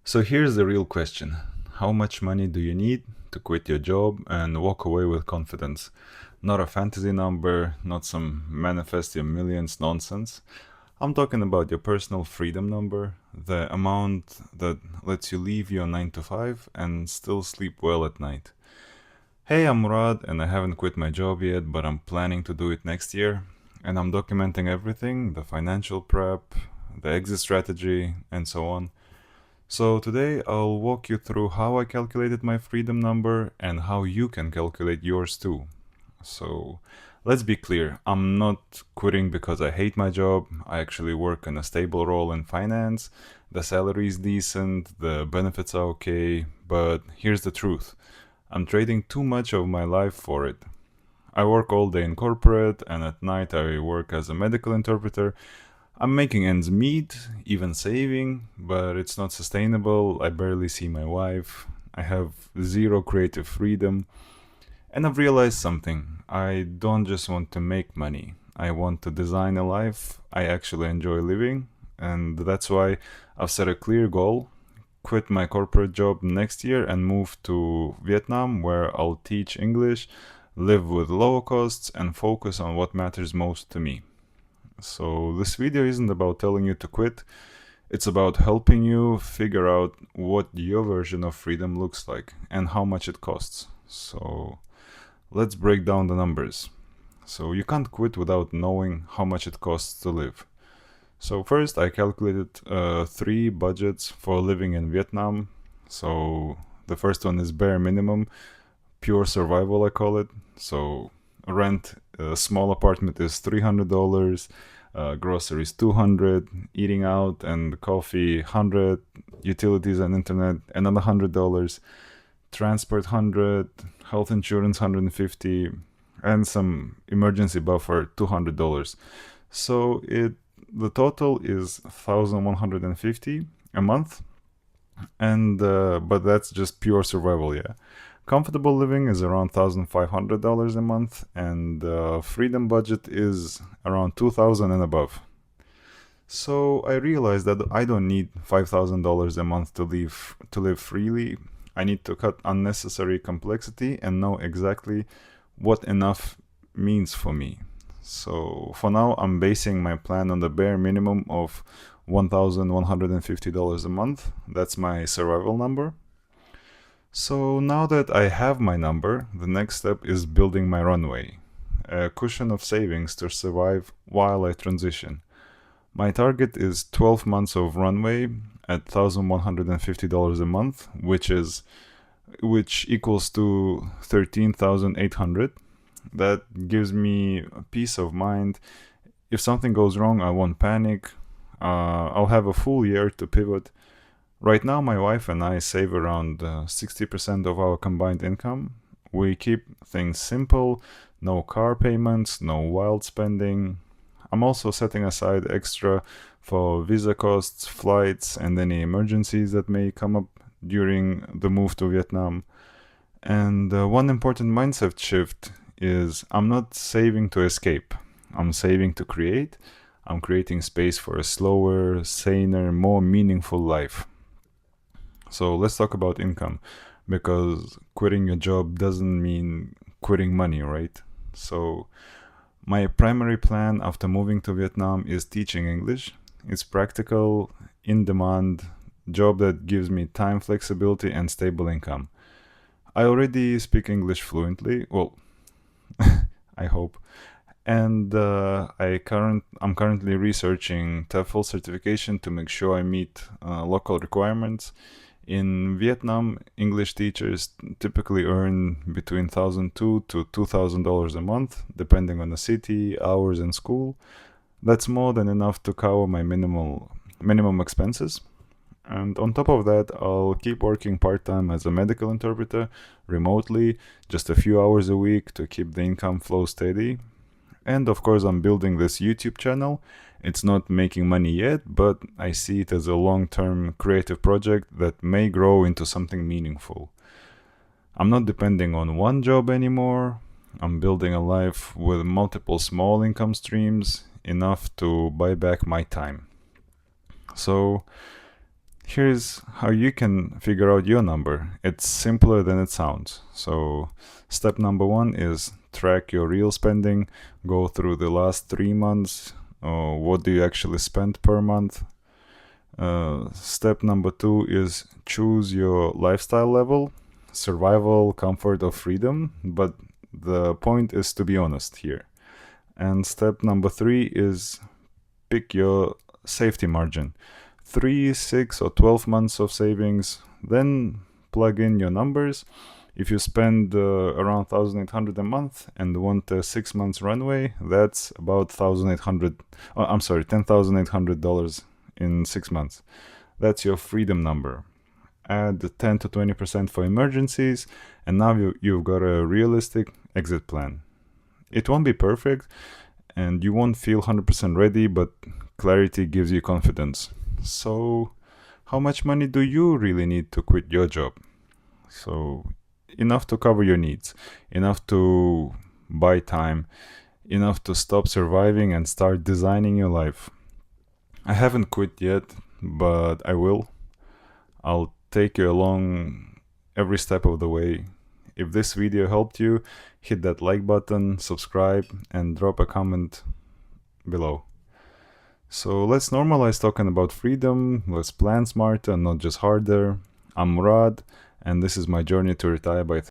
So here's the real question. How much money do you need to quit your job and walk away with confidence? Not a fantasy number, not some manifest your millions nonsense. I'm talking about your personal freedom number, the amount that lets you leave your 9 to 5 and still sleep well at night. Hey, I'm Murad and I haven't quit my job yet, but I'm planning to do it next year. And I'm documenting everything, the financial prep, the exit strategy, and so on. So today I'll walk you through how I calculated my freedom number and how you can calculate yours too. So let's be clear, I'm not quitting because I hate my job. I actually work in a stable role in finance. The salary is decent, the benefits are okay, but here's the truth. I'm trading too much of my life for it. I work all day in corporate and at night I work as a medical interpreter. I'm making ends meet, even saving, but it's not sustainable. I barely see my wife. I have zero creative freedom. And I've realized something. I don't just want to make money. I want to design a life I actually enjoy living. And that's why I've set a clear goal: quit my corporate job next year and move to Vietnam, where I'll teach English, live with low costs, and focus on what matters most to me. So, this video isn't about telling you to quit, it's about helping you figure out what your version of freedom looks like and how much it costs. So, let's break down the numbers. So, you can't quit without knowing how much it costs to live. So, first, I calculated three budgets for living in Vietnam. So, the first one is bare minimum, pure survival, I call it. So, rent, a small apartment is $300, groceries 200, eating out and coffee 100, utilities and internet another $100, transport 100, health insurance 150, and some emergency buffer $200. So the total is 1,150 a month, and but that's just pure survival, yeah. Comfortable living is around $1,500 a month, and freedom budget is around 2,000 and above. So I realized that I don't need $5,000 a month to live freely. I need to cut unnecessary complexity and know exactly what enough means for me. So for now, I'm basing my plan on the bare minimum of $1,150 a month. That's my survival number. So now that I have my number, the next step is building my runway, a cushion of savings to survive while I transition. My target is 12 months of runway at $1,150 a month, which equals to 13,800. That gives me peace of mind. If something goes wrong, I won't panic. I'll have a full year to pivot. Right now, my wife and I save around 60% of our combined income. We keep things simple, no car payments, no wild spending. I'm also setting aside extra for visa costs, flights, and any emergencies that may come up during the move to Vietnam. And one important mindset shift is I'm not saving to escape, I'm saving to create. I'm creating space for a slower, saner, more meaningful life. So let's talk about income, because quitting your job doesn't mean quitting money, right? So my primary plan after moving to Vietnam is teaching English. It's practical, in demand job that gives me time flexibility and stable income. I already speak English fluently. Well, I hope. And I'm currently researching TEFL certification to make sure I meet local requirements. In Vietnam, English teachers typically earn between 1,200 to $2,000 a month, depending on the city, hours, and school. That's more than enough to cover my minimum expenses. And on top of that, I'll keep working part time as a medical interpreter remotely, just a few hours a week to keep the income flow steady. And of course, I'm building this YouTube channel. It's not making money yet, but I see it as a long term creative project that may grow into something meaningful. I'm not depending on one job anymore. I'm building a life with multiple small income streams, enough to buy back my time. So, Here's how you can figure out your number. It's simpler than it sounds. So step number 1 is track your real spending. Go through the last 3 months. What do you actually spend per month? Step number 2 is choose your lifestyle level, survival, comfort, or freedom. But the point is to be honest here. And step number 3 is pick your safety margin. 3, 6, or 12 months of savings, then plug in your numbers. If you spend around 1,800 a month and want a 6 months runway, that's about $10,800 in 6 months. That's your freedom number. Add 10 to 20% for emergencies, and now you've got a realistic exit plan. It won't be perfect, and you won't feel 100% ready, but clarity gives you confidence. So, how much money do you really need to quit your job? So, enough to cover your needs, enough to buy time, enough to stop surviving and start designing your life. I haven't quit yet, but I will. I'll take you along every step of the way. If this video helped you, hit that like button, subscribe, and drop a comment below. So let's normalize talking about freedom. Let's plan smarter, not just harder. I'm Murad, and this is my journey to retire by